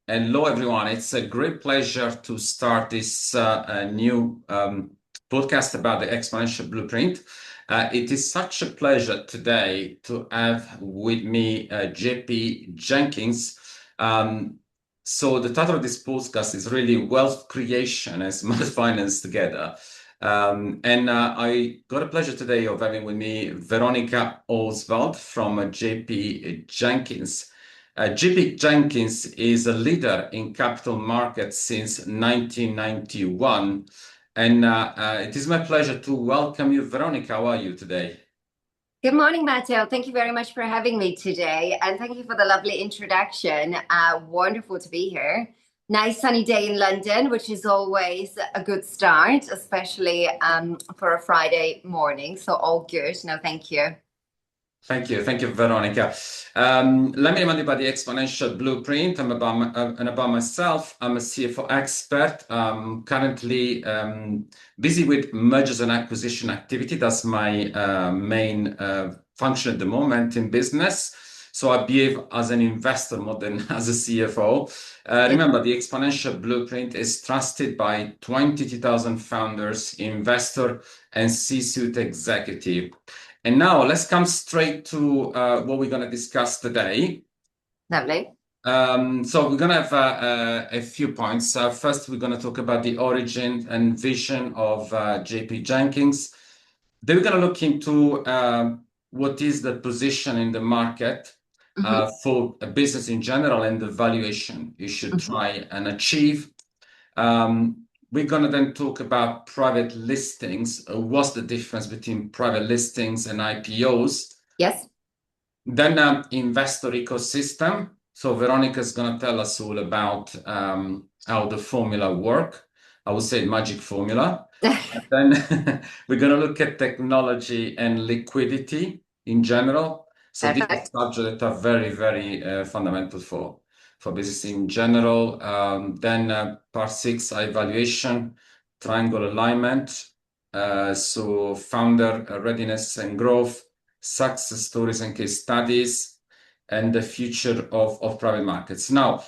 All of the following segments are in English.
Hello, everyone. It's a great pleasure to start this new podcast about the Exponential Blueprint. It is such a pleasure today to have with me JP Jenkins. So the title of this podcast is really Wealth Creation and Smart Finance Together. And I got a pleasure today of having with me Veronica Oswald from JP Jenkins. JP Jenkins is a leader in capital markets since 1991. And it is my pleasure to welcome you, Veronica. How are you today? Good morning, Matteo. Thank you very much for having me today. And thank you for the lovely introduction. Wonderful to be here. Nice sunny day in London, which is always a good start, especially for a Friday morning. So all good. No, thank you. Thank you, Veronica. Let me remind you about the Exponential Blueprint and about myself. I'm a CFO expert. Currently busy with mergers and acquisition activity. That's my main function at the moment in business. So I behave as an investor more than as a CFO. Remember, the Exponential Blueprint is trusted by 22,000 founders, investor, and C-suite executive. And now let's come straight to what we're going to discuss today. Lovely. So we're going to have a few points. First, we're going to talk about the origin and vision of JP Jenkins. Then we're going to look into what is the position in the market for a business in general and the valuation you should try and achieve. We're going to then talk about private listings. What's the difference between private listings and IPOs? Yes. Then investor ecosystem. So Veronica is going to tell us all about how the formula work. I would say magic formula. Then we're going to look at technology and liquidity in general. So these are subjects that are very, very fundamental for business in general. Then part 6, High Valuation Triangle alignment. So founder readiness and growth, success stories and case studies, and the future of private markets. Now,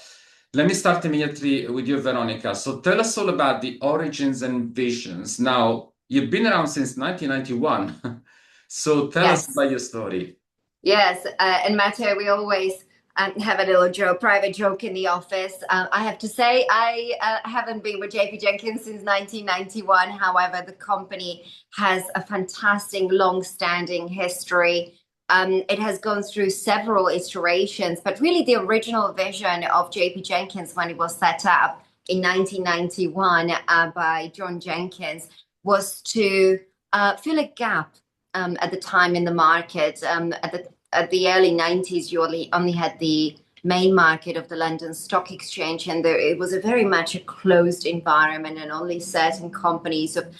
let me start immediately with you, Veronica. So tell us all about the origins and visions. Now, you've been around since 1991. So tell us about your story. Yes, and Matteo, we always have a little private joke in the office. I have to say, I haven't been with JP Jenkins since 1991. However, the company has a fantastic long-standing history. It has gone through several iterations, but really the original vision of JP Jenkins when it was set up in 1991 by John Jenkins was to fill a gap at the time in the market. At the early 90s, you only had the main market of the London Stock Exchange, and it was a very much a closed environment, and only certain companies of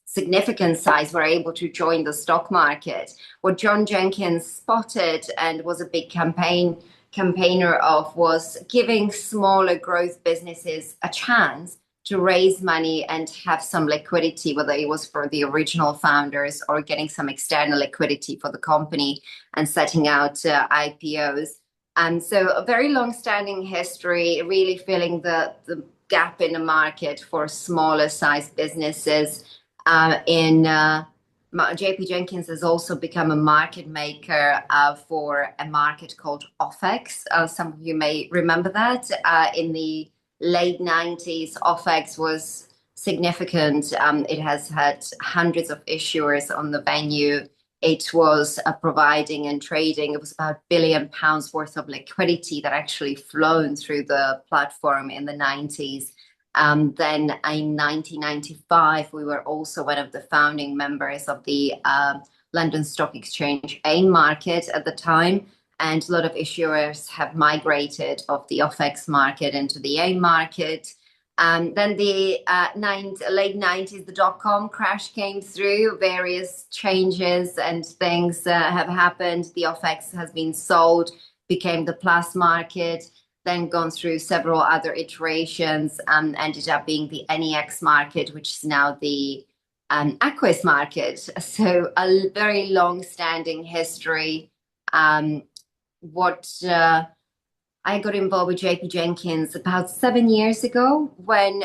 significant size were able to join the stock market. What John Jenkins spotted and was a big campaigner of was giving smaller growth businesses a chance to raise money and have some liquidity, whether it was for the original founders or getting some external liquidity for the company and setting out IPOs. And so a very long-standing history, really filling the gap in the market for smaller sized businesses. JP Jenkins has also become a market maker for a market called OFX. Some of you may remember that in the late 90s, OFX was significant. It has had hundreds of issuers on the venue. It was providing and trading. It was about £1 billion worth of liquidity that actually flown through the platform in the 90s. Then in 1995, we were also one of the founding members of the London Stock Exchange AIM market at the time. And a lot of issuers have migrated off the OFX market into the AIM market. Then the late 90s, the dot-com crash came through. Various changes and things have happened. The OFX has been sold, became the Plus market, then gone through several other iterations, ended up being the NEX market, which is now the Aquis market. So a very long-standing history. What I got involved with JP Jenkins about 7 years ago when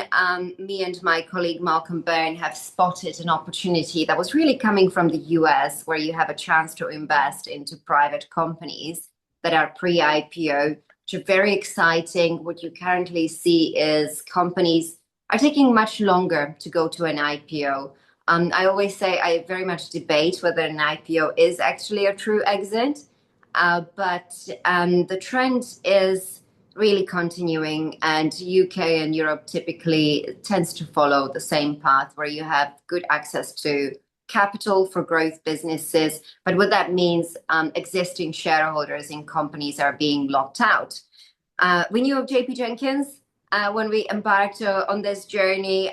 me and my colleague Malcolm Byrne have spotted an opportunity that was really coming from the US, where you have a chance to invest into private companies that are pre-IPO, which are very exciting. What you currently see is companies are taking much longer to go to an IPO. I always say I very much debate whether an IPO is actually a true exit. But the trend is really continuing, and UK and Europe typically tends to follow the same path, where you have good access to capital for growth businesses. But what that means, existing shareholders in companies are being locked out. We knew of JP Jenkins. When we embarked on this journey,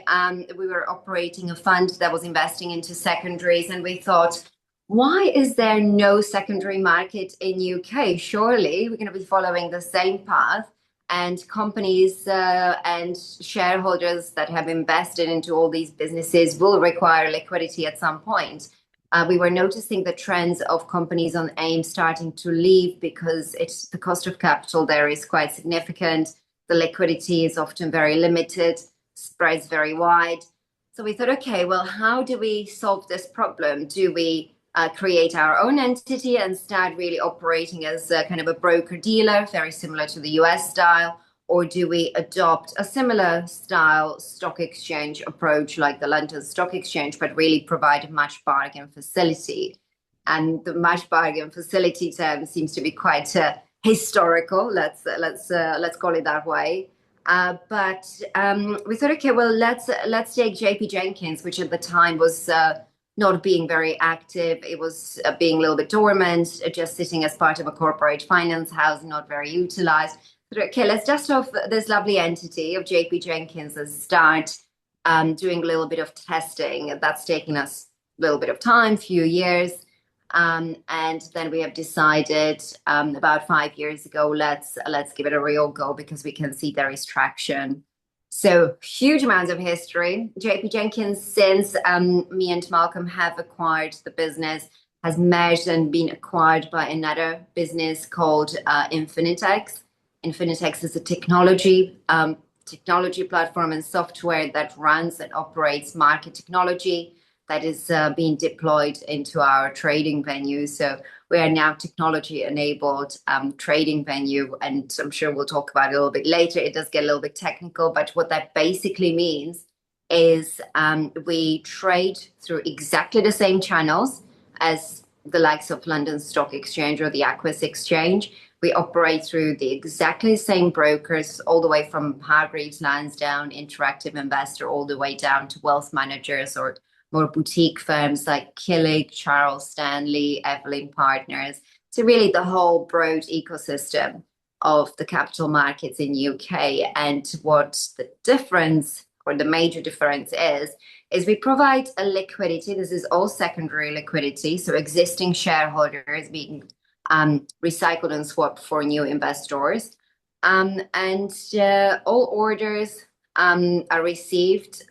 we were operating a fund that was investing into secondaries, and we thought, why is there no secondary market in UK? Surely we're going to be following the same path, and companies and shareholders that have invested into all these businesses will require liquidity at some point. We were noticing the trends of companies on AIM starting to leave because the cost of capital there is quite significant. The liquidity is often very limited, spreads very wide. So we thought, okay, well, how do we solve this problem? Do we create our own entity and start really operating as a kind of a broker dealer, very similar to the US style? Or do we adopt a similar style stock exchange approach like the London Stock Exchange, but really provide a match bargain facility? And the match bargain facility term seems to be quite historical. Let's call it that way. But we thought, okay, well, let's take JP Jenkins, which at the time was not being very active. It was being a little bit dormant, just sitting as part of a corporate finance house, not very utilized. But okay, let's dust off this lovely entity of JP Jenkins and start doing a little bit of testing. That's taken us a little bit of time, few years. And then we have decided about 5 years ago, let's give it a real go, because we can see there is traction. So huge amounts of history. JP Jenkins, since me and Malcolm have acquired the business, has merged and been acquired by another business called InfinitX. InfinitX is a technology platform and software that runs and operates market technology that is being deployed into our trading venue. So we are now technology-enabled trading venue, and I'm sure we'll talk about it a little bit later. It does get a little bit technical, but what that basically means is we trade through exactly the same channels as the likes of London Stock Exchange or the Aquis Exchange. We operate through the exactly same brokers, all the way from Hargreaves Lansdown, Interactive Investor, all the way down to wealth managers or more boutique firms like Killig, Charles Stanley, Evelyn Partners. So really the whole broad ecosystem of the capital markets in UK. And what the difference, or the major difference is we provide a liquidity. This is all secondary liquidity. So existing shareholders being recycled and swapped for new investors. And all orders are received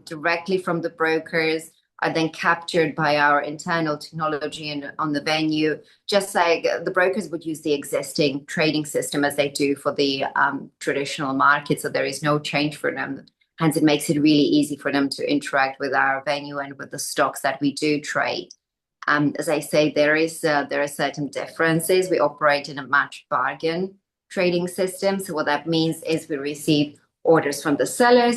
directly from the brokers, are then captured by our internal technology and on the venue, just like the brokers would use the existing trading system as they do for the traditional market. So there is no change for them. Hence, it makes it really easy for them to interact with our venue and with the stocks that we do trade. As I say, there are certain differences. We operate in a match bargain trading system. So what that means is we receive orders from the sellers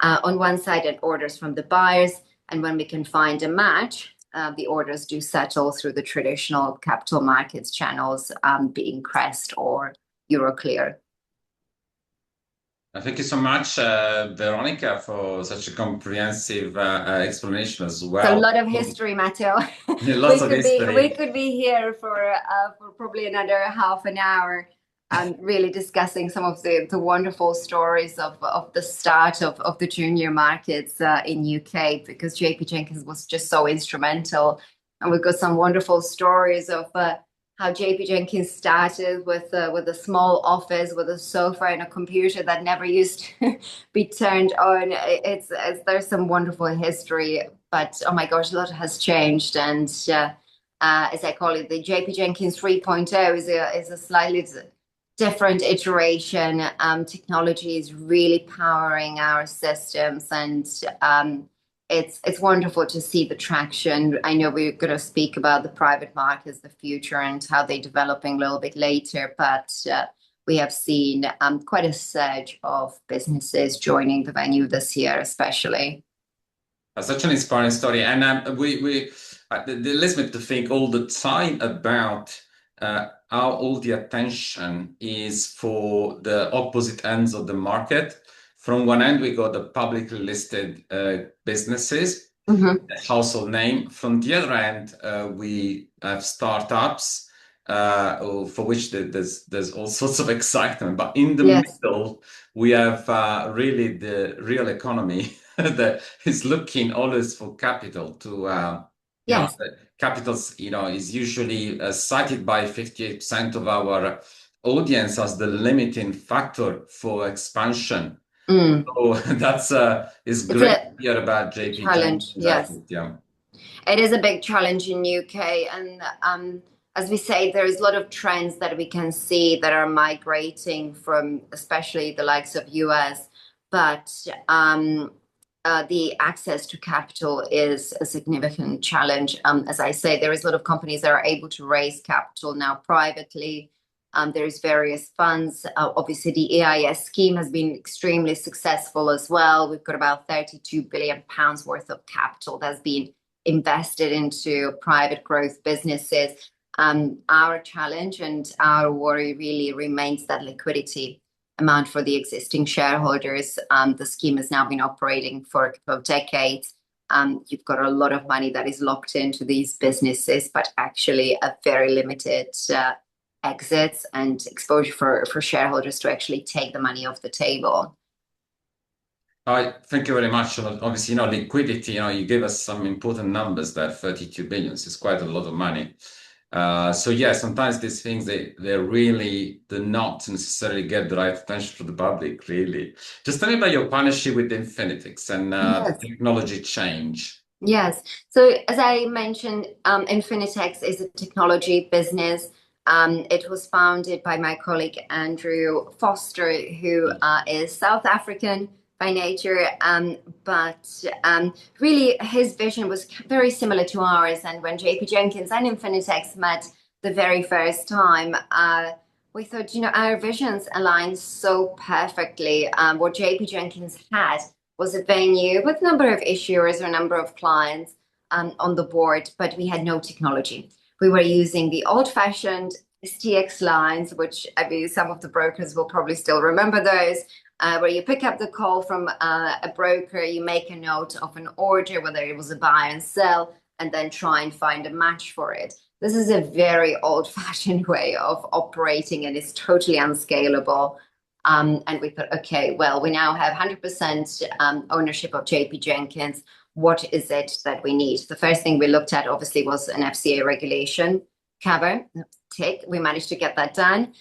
on one side and orders from the buyers. And when we can find a match, the orders do settle through the traditional capital markets channels, being Crest or Euroclear. Thank you so much, Veronica, for such a comprehensive explanation as well. It's a lot of history, Matteo. Lots of history. We could be here for probably another half an hour. Really discussing some of the wonderful stories of the start of the junior markets in UK, because JP Jenkins was just so instrumental. And we've got some wonderful stories of how JP Jenkins started with a small office with a sofa and a computer that never used to be turned on. There's some wonderful history, but oh my gosh, a lot has changed. And as I call it, the JP Jenkins 3.0 is a slightly different iteration. Technology is really powering our systems, and it's wonderful to see the traction. I know we're going to speak about the private markets, the future, and how they're developing a little bit later, but we have seen quite a surge of businesses joining the venue this year, especially. Such an inspiring story, and it leads me to think all the time about how all the attention is for the opposite ends of the market. From one end, we got the publicly listed businesses, household name. From the other end, we have startups for which there's all sorts of excitement. But in the middle, we have really the real economy that is looking always for capital to. Capitals, is usually cited by 58% of our audience as the limiting factor for expansion. So that's it's great to hear about JP challenge. Jenkins. Yes, it is a big challenge in UK, and as we say, there is a lot of trends that we can see that are migrating from, especially the likes of US, but the access to capital is a significant challenge. As I say, there is a lot of companies that are able to raise capital now privately. There's various funds. Obviously, the EIS scheme has been extremely successful as well. We've got about £32 billion worth of capital that's been invested into private growth businesses. Our challenge and our worry really remains that liquidity amount for the existing shareholders. The scheme has now been operating for a couple of decades. You've got a lot of money that is locked into these businesses, but actually a very limited exits and exposure for shareholders to actually take the money off the table. Thank you very much. Obviously, liquidity, you gave us some important numbers there. 32 billion is quite a lot of money. So yeah, sometimes these things, they really do not necessarily get the right attention from the public, really. Just tell me about your partnership with InfinitX and the technology change. Yes. So as I mentioned, InfinitX is a technology business. It was founded by my colleague Andrew Foster, who is South African by nature, but really his vision was very similar to ours. And when JP Jenkins and InfinitX met the very first time, we thought, our visions aligned so perfectly. What JP Jenkins had was a venue with a number of issuers or a number of clients on the board, but we had no technology. We were using the old-fashioned STX lines, which I mean, some of the brokers will probably still remember those, where you pick up the call from a broker, you make a note of an order, whether it was a buy and sell, and then try and find a match for it. This is a very old-fashioned way of operating, and it's totally unscalable. And we thought, okay, well, we now have 100% ownership of JP Jenkins. What is it that we need? The first thing we looked at, obviously, was an FCA regulation cover. Tick, we managed to get that done.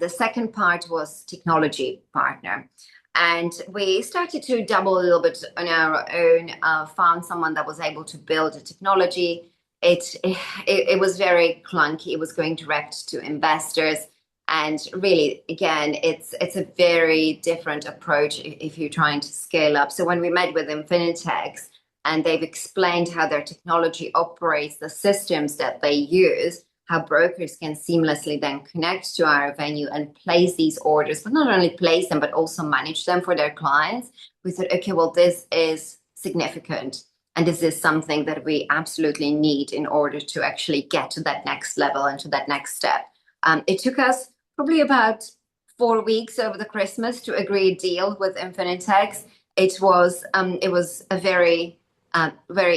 The second part was technology partner. And we started to double a little bit on our own, found someone that was able to build a technology. It was very clunky. It was going direct to investors. And really, again, it's a very different approach if you're trying to scale up. So when we met with InfinitX and they've explained how their technology operates, the systems that they use, how brokers can seamlessly then connect to our venue and place these orders, but not only place them, but also manage them for their clients. We said, okay, well, this is significant. And this is something that we absolutely need in order to actually get to that next level and to that next step. It took us probably about 4 weeks over the Christmas to agree a deal with InfinitX. It was a very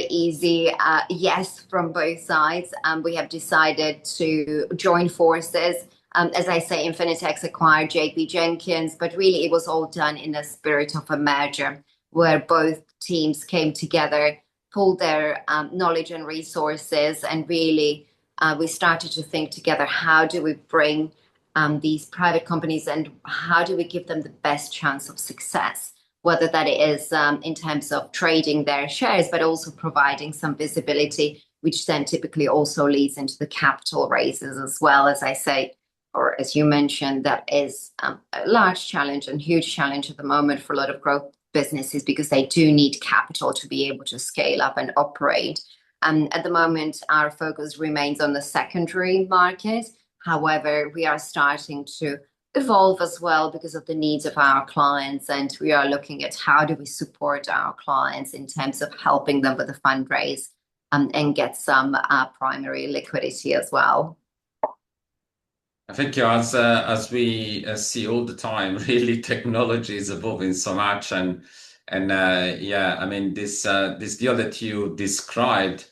easy yes from both sides. We have decided to join forces. As I say, InfinitX acquired JP Jenkins, but really it was all done in the spirit of a merger where both teams came together, pulled their knowledge and resources, and really we started to think together, how do we bring these private companies and how do we give them the best chance of success? Whether that is in terms of trading their shares, but also providing some visibility, which then typically also leads into the capital raises as well. As I say, or as you mentioned, that is a large challenge and huge challenge at the moment for a lot of growth businesses because they do need capital to be able to scale up and operate. At the moment, our focus remains on the secondary market. However, we are starting to evolve as well because of the needs of our clients, and we are looking at how do we support our clients in terms of helping them with the fundraise and get some primary liquidity as well. I think as we see all the time, really technology is evolving so much, and yeah, I mean this deal that you described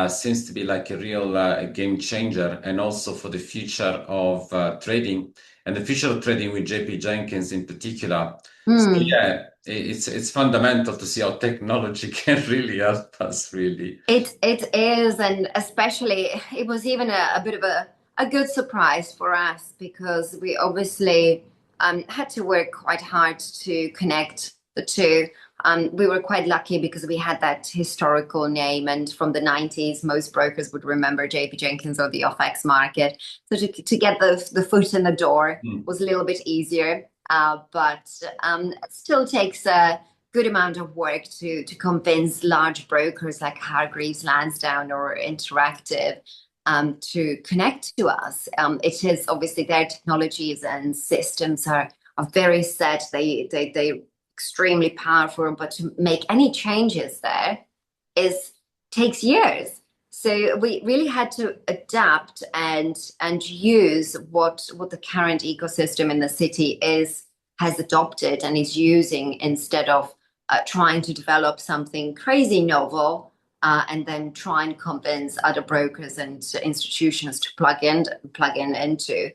seems to be like a real game changer, and also for the future of trading and the future of trading with JP Jenkins in particular. So yeah, it's fundamental to see how technology can really help us, really. It is, and especially it was even a bit of a good surprise for us because we obviously had to work quite hard to connect the two. We were quite lucky because we had that historical name, and from the 90s, most brokers would remember JP Jenkins or the OFX market. So to get the foot in the door was a little bit easier, but it still takes a good amount of work to convince large brokers like Hargreaves Lansdown or Interactive to connect to us. It is obviously their technologies and systems are very set. They extremely powerful, but to make any changes there takes years. So we really had to adapt and use what the current ecosystem in the city has adopted and is using instead of trying to develop something crazy novel and then try and convince other brokers and institutions to plug in into.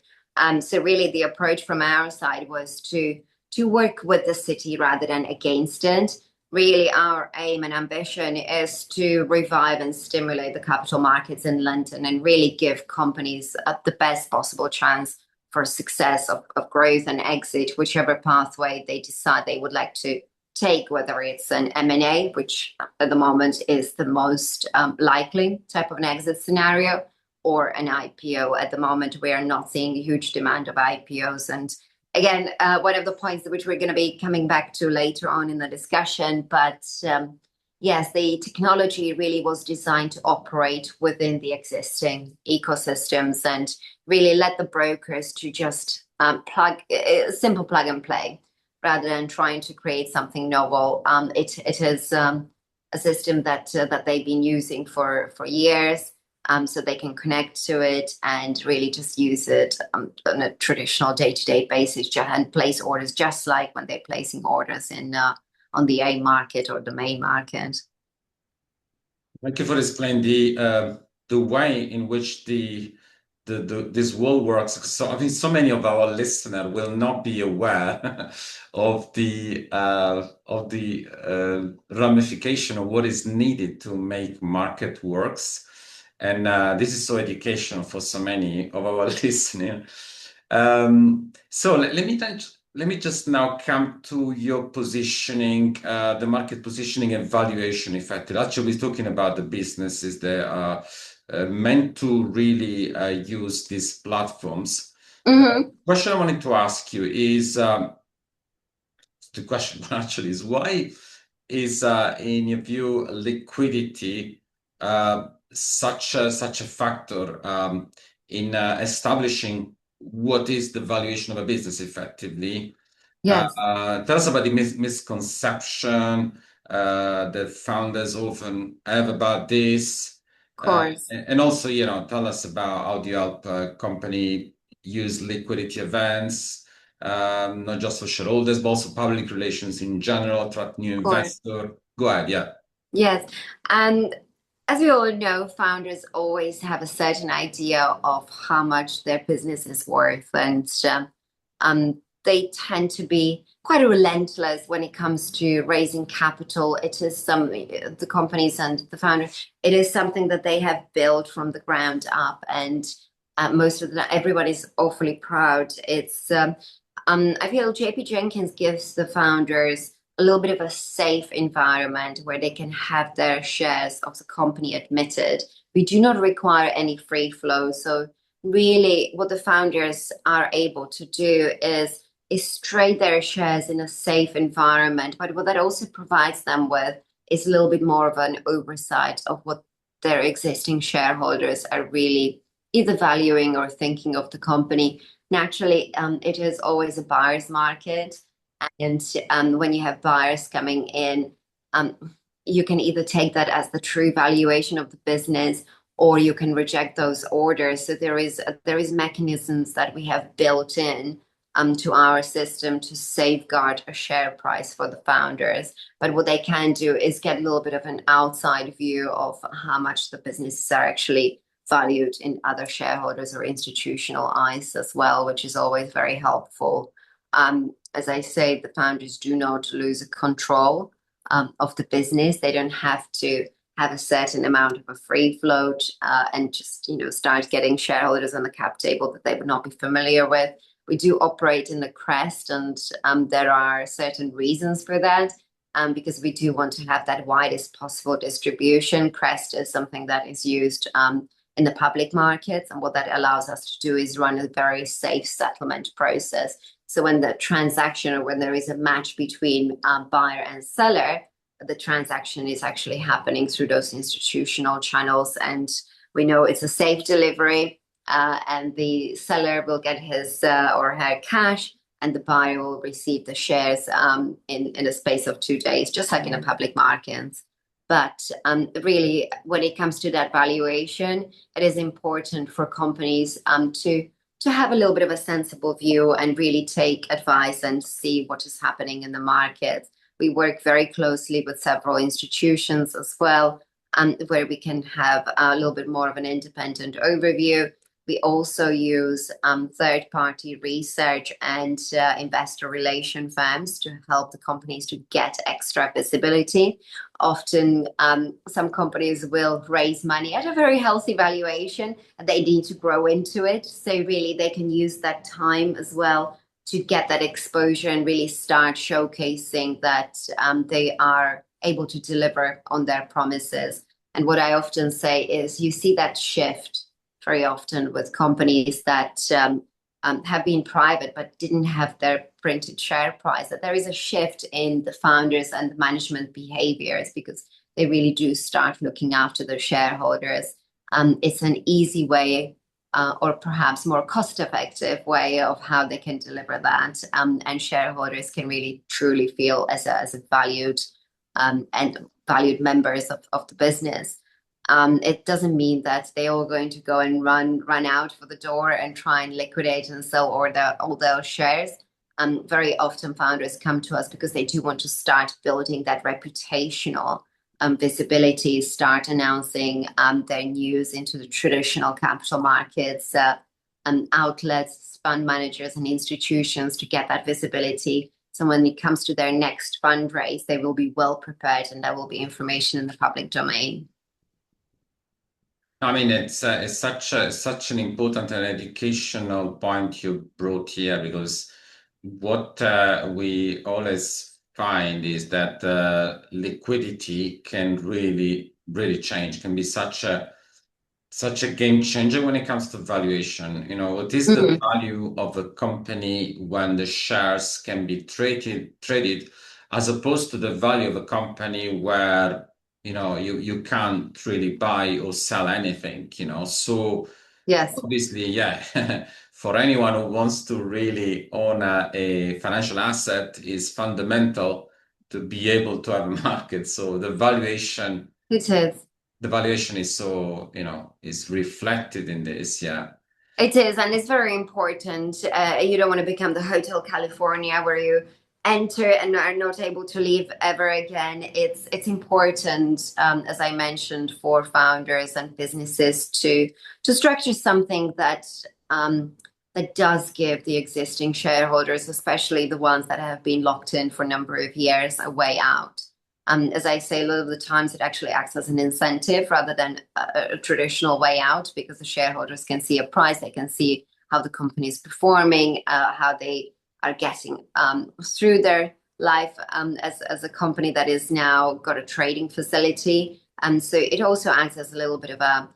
So really the approach from our side was to work with the city rather than against it. Really our aim and ambition is to revive and stimulate the capital markets in London and really give companies the best possible chance for success of growth and exit, whichever pathway they decide they would like to take, whether it's an M&A, which at the moment is the most likely type of an exit scenario, or an IPO. At the moment, we are not seeing a huge demand of IPOs. And again, one of the points which we're going to be coming back to later on in the discussion, but yes, the technology really was designed to operate within the existing ecosystems and really let the brokers to just simple plug and play, rather than trying to create something novel. It is a system that they've been using for years, so they can connect to it and really just use it on a traditional day-to-day basis and place orders just like when they're placing orders on the A market or the main market. Thank you for explaining the way in which this world works. So I think so many of our listeners will not be aware of the ramification of what is needed to make market works, and this is so educational for so many of our listeners. So let me just now come to your positioning, the market positioning and valuation effect. Actually, we're talking about the businesses that are meant to really use these platforms. The question I wanted to ask you is, the question actually is, why is, in your view, liquidity such a factor in establishing what is the valuation of a business effectively? Yes. Tell us about the misconception that founders often have about this. Of course. And also, tell us about how do you help a company use liquidity events, not just for shareholders, but also public relations in general, attract new investor. Go ahead, yeah. Yes. And as we all know, founders always have a certain idea of how much their business is worth, and they tend to be quite relentless when it comes to raising capital. It is the companies and the founders, it is something that they have built from the ground up, and everybody's awfully proud. It's I feel JP Jenkins gives the founders a little bit of a safe environment where they can have their shares of the company admitted. We do not require any free flow. So really what the founders are able to do is trade their shares in a safe environment. But what that also provides them with is a little bit more of an oversight of what their existing shareholders are really either valuing or thinking of the company. Naturally, it is always a buyer's market. And when you have buyers coming in, um, you can either take that as the true valuation of the business, or you can reject those orders. So there is mechanisms that we have built in to our system to safeguard a share price for the founders. But what they can do is get a little bit of an outside view of how much the businesses are actually valued in other shareholders or institutional eyes as well, which is always very helpful. As I say, the founders do not lose control of the business. They don't have to have a certain amount of a free float and just start getting shareholders on the cap table that they would not be familiar with. We do operate in the crest, and there are certain reasons for that. Because we do want to have that widest possible distribution. Crest is something that is used in the public markets, and what that allows us to do is run a very safe settlement process. So when the transaction, or when there is a match between buyer and seller, the transaction is actually happening through those institutional channels, and we know it's a safe delivery, and the seller will get his or her cash, and the buyer will receive the shares in a space of 2 days, just like in a public market. But really, when it comes to that valuation, it is important for companies to have a little bit of a sensible view and really take advice and see what is happening in the market. We work very closely with several institutions as well, where we can have a little bit more of an independent overview. We also use third-party research and investor relation firms to help the companies to get extra visibility. Often, some companies will raise money at a very healthy valuation, and they need to grow into it. So really, they can use that time as well to get that exposure and really start showcasing that they are able to deliver on their promises. And what I often say is, you see that shift very often with companies that have been private but didn't have their printed share price, that there is a shift in the founders and the management behaviors, because they really do start looking after their shareholders. It's an easy way, or perhaps more cost-effective way of how they can deliver that, and shareholders can really truly feel as a valued and valued members of the business. It doesn't mean that they're all going to go and run out for the door and try and liquidate and sell all those shares. Very often founders come to us because they do want to start building that reputational visibility, start announcing their news into the traditional capital markets, outlets, fund managers, and institutions to get that visibility. So when it comes to their next fundraise, they will be well prepared, and there will be information in the public domain. I mean, it's such an important and educational point you brought here, because what we always find is that liquidity can really change, can be such a game changer when it comes to valuation. What is the value of a company when the shares can be traded, as opposed to the value of a company where you can't really buy or sell anything. So Yes. obviously, yeah, for anyone who wants to really own a financial asset, is fundamental to be able to have a market. So the valuation is so, is reflected in this. Yeah. It is, and it's very important. You don't want to become the Hotel California where you enter and are not able to leave ever again. It's important, as I mentioned, for founders and businesses to structure something that that does give the existing shareholders, especially the ones that have been locked in for a number of years, a way out. As I say, a lot of the times it actually acts as an incentive rather than a traditional way out, because the shareholders can see a price, they can see how the company is performing, how they are getting through their life as a company that is now got a trading facility. So it also acts as a little bit of a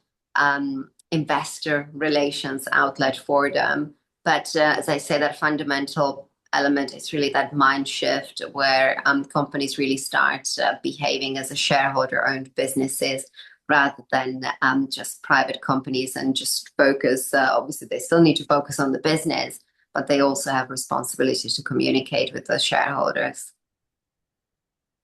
investor relations outlet for them. But as I say, that fundamental element is really that mind shift where companies really start behaving as a shareholder-owned businesses rather than just private companies, and just focus. Obviously, they still need to focus on the business, but they also have responsibility to communicate with the shareholders.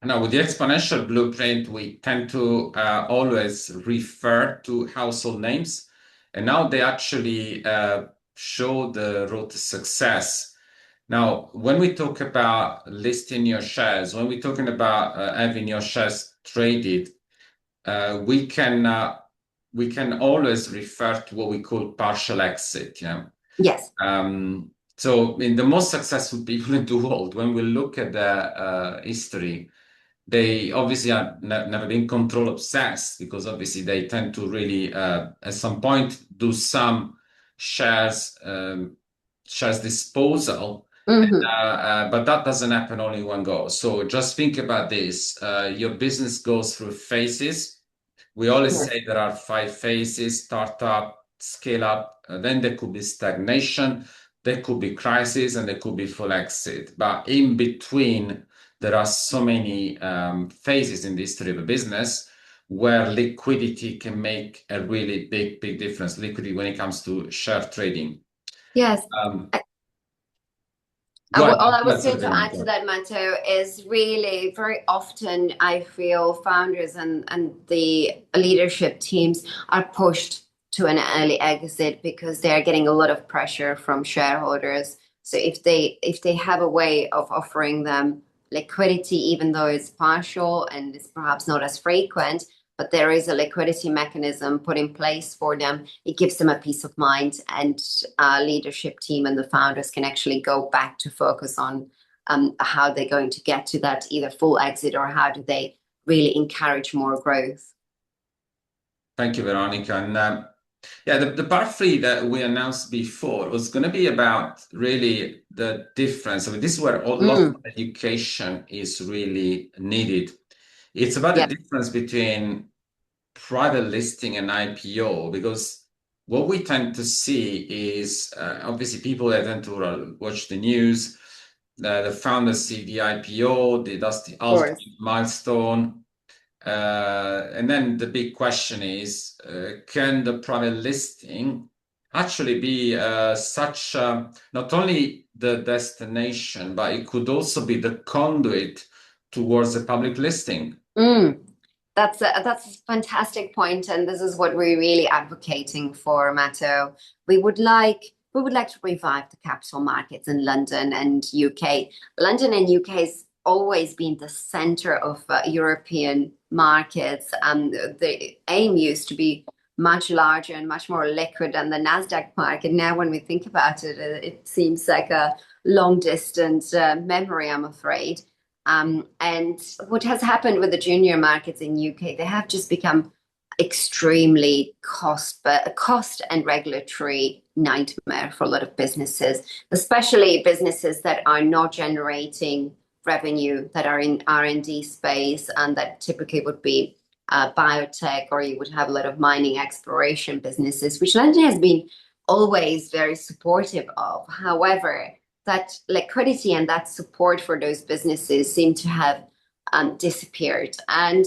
Now, with the Exponential Blueprint, we tend to always refer to household names, and now they actually show the road to success. Now, when we talk about listing your shares, when we're talking about having your shares traded, we can always refer to what we call partial exit. Yeah. Yes. So, in the most successful people in the world, when we look at the history, they obviously are never been control obsessed, because obviously they tend to really at some point do some shares disposal. But that doesn't happen only in one go. So just think about this. Your business goes through phases. We always say there are 5 phases: startup, scale up, then there could be stagnation, there could be crisis, and there could be full exit. But in between, there are so many phases in the history of a business where liquidity can make a really big difference. Liquidity when it comes to share trading. Yes. All I was going to add to that, Matteo, is really very often I feel founders and the leadership teams are pushed to an early exit because they're getting a lot of pressure from shareholders. So if they have a way of offering them liquidity, even though it's partial and it's perhaps not as frequent, but there is a liquidity mechanism put in place for them, it gives them a peace of mind, and leadership team and the founders can actually go back to focus on how they're going to get to that either full exit, or how do they really encourage more growth. Thank you, Veronica. And yeah, the part 3 that we announced before was going to be about really the difference. I mean, this is where a lot of education is really needed. It's about the difference between private listing and IPO, because what we tend to see is obviously people that tend to watch the news, the founders see the IPO, that's the ultimate milestone. And then the big question is, can the private listing actually be such not only the destination, but it could also be the conduit towards a public listing? That's a fantastic point, and this is what we're really advocating for, Matteo. We would like to revive the capital markets in London and UK. London and UK has always been the center of European markets. The aim used to be much larger and much more liquid than the Nasdaq market. Now, when we think about it, it seems like a long distance memory, I'm afraid. And what has happened with the junior markets in UK, they have just become extremely cost and regulatory nightmare for a lot of businesses, especially businesses that are not generating revenue, that are in R&D space, and that typically would be biotech, or you would have a lot of mining exploration businesses, which London has been always very supportive of. However, that liquidity and that support for those businesses seem to have disappeared. And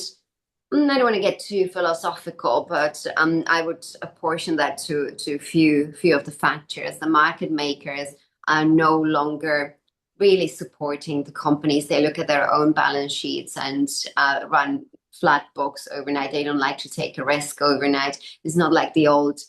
I don't want to get too philosophical, but I would apportion that to a few of the factors. The market makers are no longer really supporting the companies. They look at their own balance sheets and run flat books overnight. They don't like to take a risk overnight. It's not like the old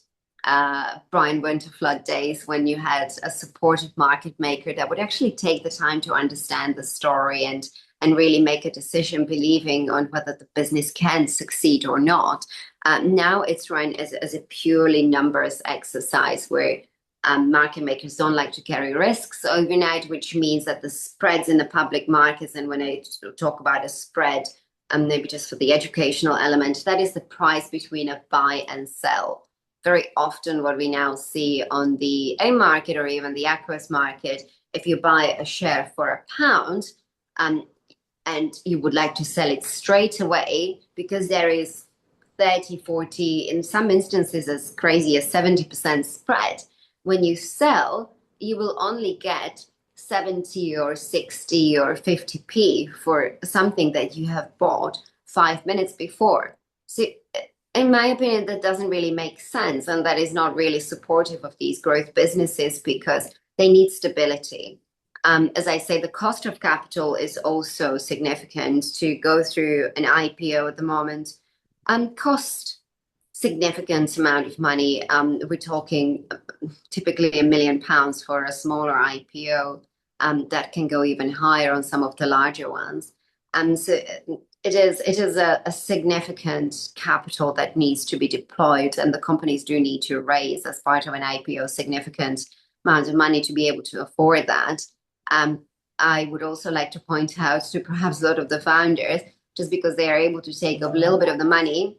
Brian Winterflood days when you had a supportive market maker that would actually take the time to understand the story and really make a decision believing on whether the business can succeed or not. Now it's run as a purely numbers exercise where market makers don't like to carry risks overnight, which means that the spreads in the public markets, and when I talk about a spread, maybe just for the educational element, that is the price between a buy and sell. Very often what we now see on the AIM market or even the Aquis market, if you buy a share for £1 and you would like to sell it straight away because there is 30, 40, in some instances as crazy as 70% spread. When you sell, you will only get 70 or 60 or 50p for something that you have bought 5 minutes before. So in my opinion, that doesn't really make sense. And that is not really supportive of these growth businesses because they need stability. As I say, the cost of capital is also significant. To go through an IPO at the moment cost significant amount of money. We're talking typically £1 million for a smaller IPO. That can go even higher on some of the larger ones. So it is a significant capital that needs to be deployed, and the companies do need to raise as part of an IPO significant amount of money to be able to afford that. I would also like to point out to perhaps a lot of the founders, just because they are able to take a little bit of the money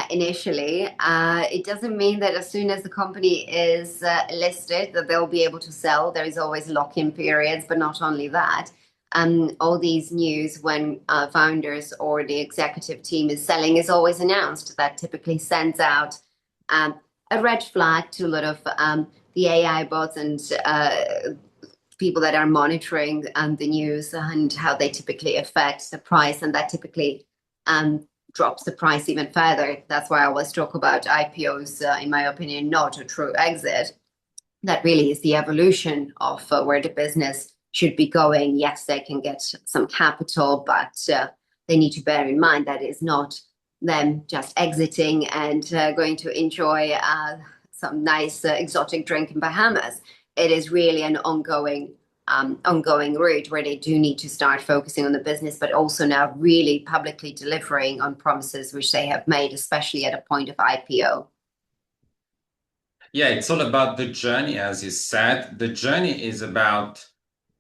initially, it doesn't mean that as soon as the company is listed that they'll be able to sell. There is always lock-in periods, but not only that. All these news when founders or the executive team is selling is always announced. That typically sends out a red flag to a lot of the AI bots and people that are monitoring the news and how they typically affect the price, and that typically drops the price even further. That's why I always talk about IPOs, in my opinion, not a true exit. That really is the evolution of where the business should be going. Yes, they can get some capital, but they need to bear in mind that it's not them just exiting and going to enjoy some nice exotic drink in Bahamas. It is really an ongoing route where they do need to start focusing on the business, but also now really publicly delivering on promises which they have made, especially at a point of IPO. Yeah, it's all about the journey, as you said. The journey is about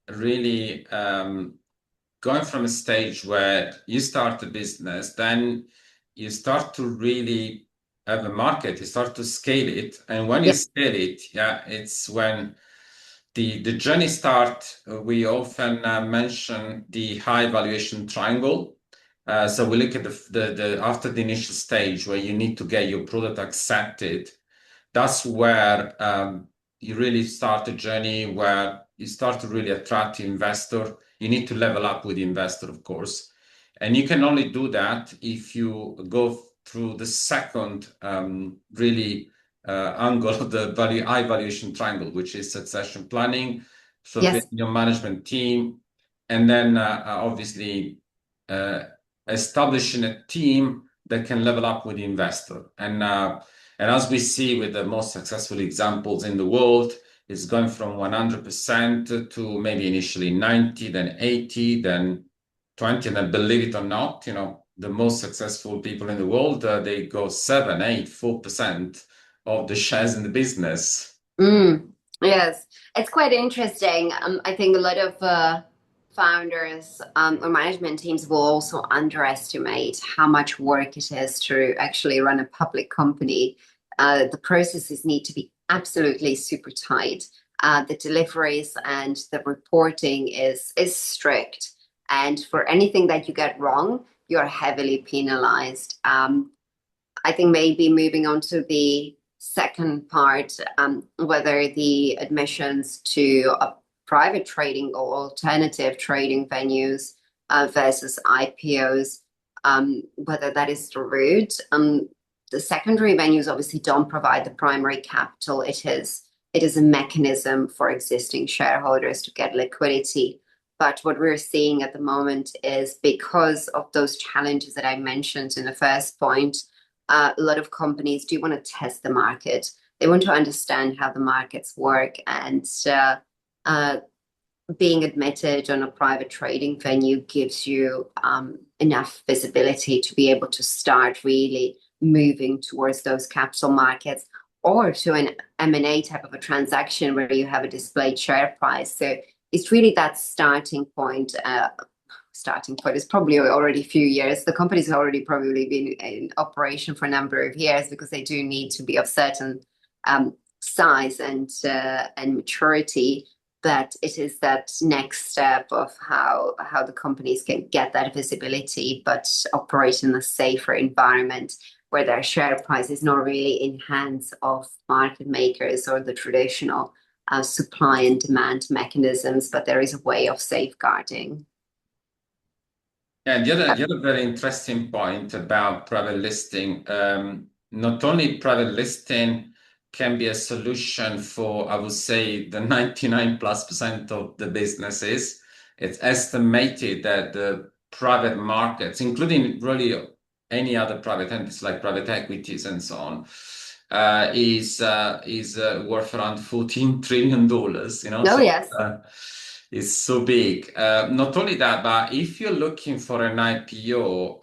really going from a stage where you start a business, then you start to really have a market, you start to scale it. And when you scale it, it's when the journey starts. We often mention the high valuation triangle. So we look at the after the initial stage where you need to get your product accepted. That's where you really start a journey where you start to really attract the investor. You need to level up with the investor, of course. And you can only do that if you go through the second really angle of the high valuation triangle, which is succession planning, so building your management team, and then obviously establishing a team that can level up with the investor. And as we see with the most successful examples in the world, it's going from 100% to maybe initially 90, then 80, then 20, and then believe it or not, the most successful people in the world, they go 7, 8, 4% of the shares in the business. Yes, it's quite interesting. I think a lot of founders or management teams will also underestimate how much work it is to actually run a public company. The processes need to be absolutely super tight. The deliveries and the reporting is strict. And for anything that you get wrong, you're heavily penalized. I think maybe moving on to the second part, whether the admissions to a private trading or alternative trading venues versus IPOs, whether that is the route. The secondary venues obviously don't provide the primary capital. It is a mechanism for existing shareholders to get liquidity. But what we're seeing at the moment is, because of those challenges that I mentioned in the first point, a lot of companies do want to test the market. They want to understand how the markets work, and being admitted on a private trading venue gives you enough visibility to be able to start really moving towards those capital markets, or to an M&A type of a transaction where you have a displayed share price. So it's really that starting point. Starting point is probably already a few years. The company's already probably been in operation for a number of years, because they do need to be of certain size and maturity. But it is that next step of how the companies can get that visibility, but operate in a safer environment. where their share price is not really in hands of market makers or the traditional supply and demand mechanisms, but there is a way of safeguarding. And the other very interesting point about private listing, not only private listing can be a solution for, I would say, the 99+% of the businesses. It's estimated that the private markets, including really any other private entities like private equities and so on, is worth around $14 trillion. Oh, so, yes. It's so big. Not only that, but if you're looking for an IPO,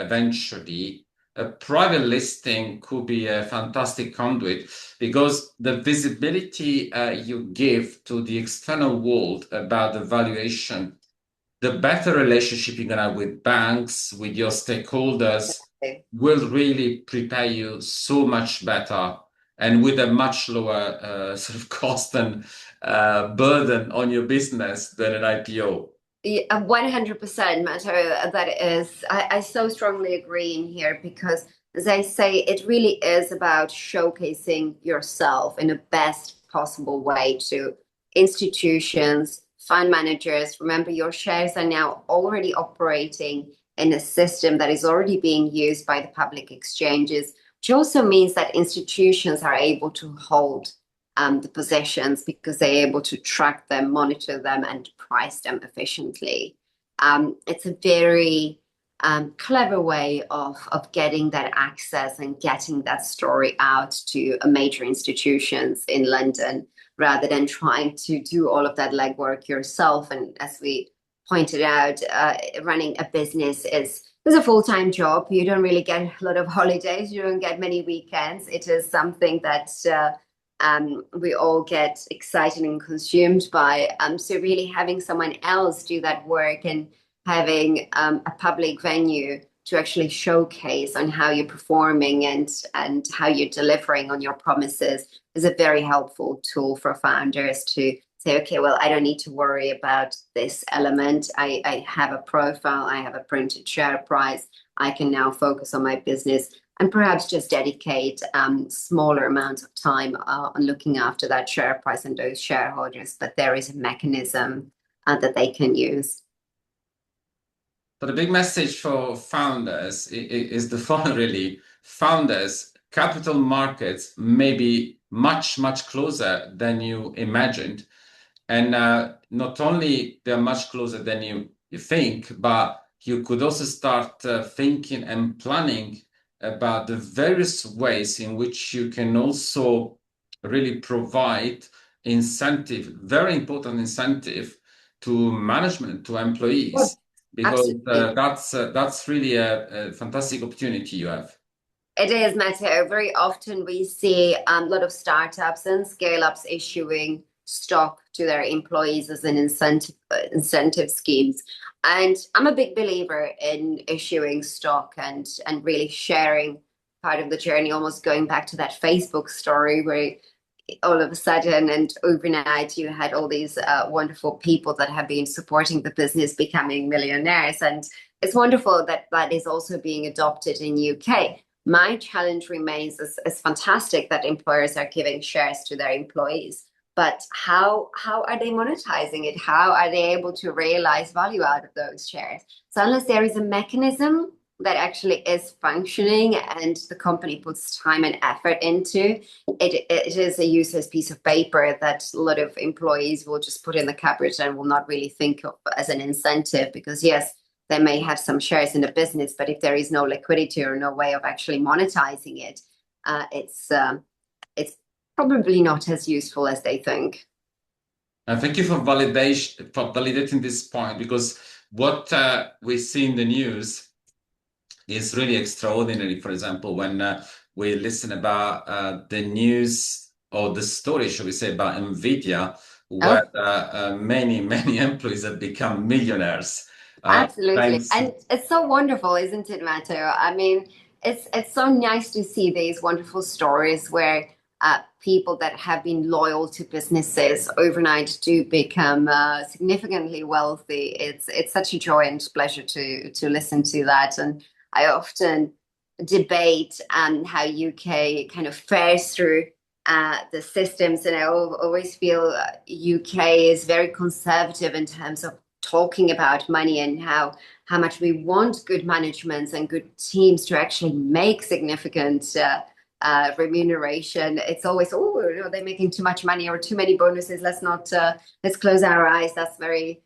eventually, a private listing could be a fantastic conduit because the visibility you give to the external world about the valuation, the better relationship you're going to have with banks, with your stakeholders, will really prepare you so much better and with a much lower sort of cost and burden on your business than an IPO. Yeah, 100%, Matteo. That is, I so strongly agree in here because, as I say, it really is about showcasing yourself in the best possible way to institutions, fund managers. Remember, your shares are now already operating in a system that is already being used by the public exchanges, which also means that institutions are able to hold the positions because they're able to track them, monitor them, and price them efficiently. It's a very clever way of getting that access and getting that story out to major institutions in London rather than trying to do all of that legwork yourself. And as we pointed out, running a business is a full-time job. You don't really get a lot of holidays. You don't get many weekends. It is something that we all get excited and consumed by. So really having someone else do that work and having a public venue to actually showcase on how you're performing and how you're delivering on your promises is a very helpful tool for founders to say, okay, well, I don't need to worry about this element. I have a profile, I have a printed share price. I can now focus on my business and perhaps just dedicate smaller amounts of time on looking after that share price and those shareholders. But there is a mechanism that they can use. So the big message for founders is the following, really. Founders, capital markets may be much, much closer than you imagined. And not only they're much closer than you think, but you could also start thinking and planning about the various ways in which you can also really provide incentive, very important incentive to management, to employees, because that's really a fantastic opportunity you have. It is, Matteo. Very often we see a lot of startups and scale-ups issuing stock to their employees as an incentive schemes. And I'm a big believer in issuing stock and really sharing part of the journey, almost going back to that Facebook story where all of a sudden and overnight you had all these wonderful people that have been supporting the business becoming millionaires. And it's wonderful that that is also being adopted in UK. My challenge remains is fantastic that employers are giving shares to their employees. But how are they monetizing it? How are they able to realize value out of those shares? So unless there is a mechanism that actually is functioning and the company puts time and effort into, it is a useless piece of paper that a lot of employees will just put in the cupboard and will not really think of as an incentive because, yes, they may have some shares in the business, but if there is no liquidity or no way of actually monetizing it, it's probably not as useful as they think. Thank you for validating this point, because what we see in the news is really extraordinary. For example, when we listen about the news or the story, shall we say, about NVIDIA, where many employees have become millionaires. Absolutely. And it's so wonderful, isn't it, Matteo? I mean, it's so nice to see these wonderful stories where people that have been loyal to businesses overnight do become significantly wealthy. It's such a joy and pleasure to listen to that. And I often debate how UK kind of fares through the systems, and I always feel UK is very conservative in terms of talking about money and how much we want good managements and good teams to actually make significant remuneration. It's always, oh, they're making too much money or too many bonuses. Let's close our eyes. That's very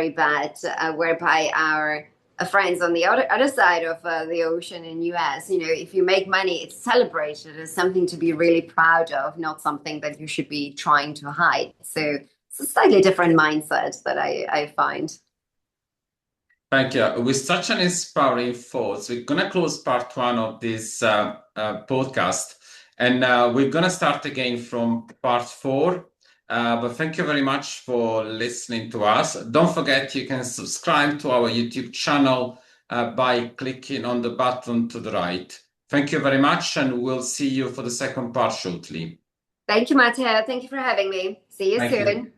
bad. Whereby our friends on the other side of the ocean in US, if you make money, it's celebrated as something to be really proud of, not something that you should be trying to hide. So it's a slightly different mindset that I find. Thank you. With such an inspiring thoughts, we're going to close part one of this podcast, and we're going to start again from part four. But thank you very much for listening to us. Don't forget, you can subscribe to our YouTube channel by clicking on the button to the right. Thank you very much, and we'll see you for the second part shortly. Thank you, Matteo. Thank you for having me. See you soon.